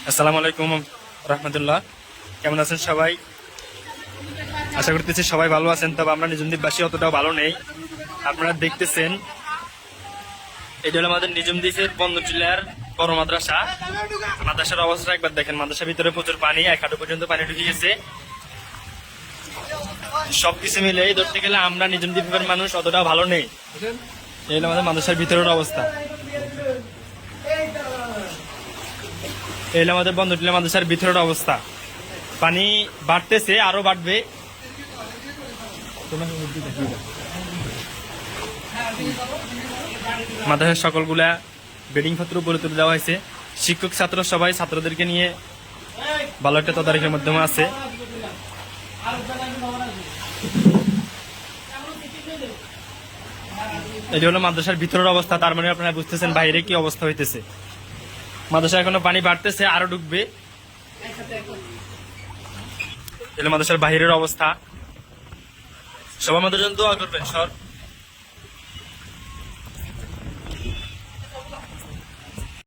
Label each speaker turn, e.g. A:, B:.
A: আসসালামু আলাইকুম রহমতুল্লাহ। কেমন আছেন সবাই? আশা করতেছি সবাই ভালো আছেন। তবে আমরা নিজম দ্বীপবাসী অতটাও ভালো নেই। আপনারা দেখতেছেন এটা হলো আমাদের নিজম দ্বীপের বন্দর জেলার বড় মাদ্রাসা। মাদ্রাসার অবস্থা একবার দেখেন। মাদ্রাসার ভিতরে প্রচুর পানি, 1 হাঁটু পর্যন্ত পানি ঢুকে গেছে। সবকিছু মিলে ধরতে গেলে আমরা নিজম দ্বীপের মানুষ অতটাও ভালো নেই। এই হলো আমাদের মাদ্রাসার ভিতরের অবস্থা। এই হলো আমাদের বন্দর জেলা মাদ্রাসার ভিতরের অবস্থা। পানি বাড়তেছে, আরো বাড়বে। মাদ্রাসার সকলগুলা বেডিং পত্র উপরে তুলে দেওয়া হয়েছে। শিক্ষক ছাত্র সবাই ছাত্রদেরকে নিয়ে ভালো একটা তদারকির মাধ্যমে আছে। এটা হলো মাদ্রাসার ভিতরের অবস্থা। তার মানে আপনারা বুঝতেছেন বাইরে কি অবস্থা হইতেছে। মাদ্রাসা এখনো পানি বাড়তেছে, আরো ঢুকবে। এটা মাদ্রাসার বাহিরের অবস্থা। সবাই আমাদের জন্য দোয়া করবেন।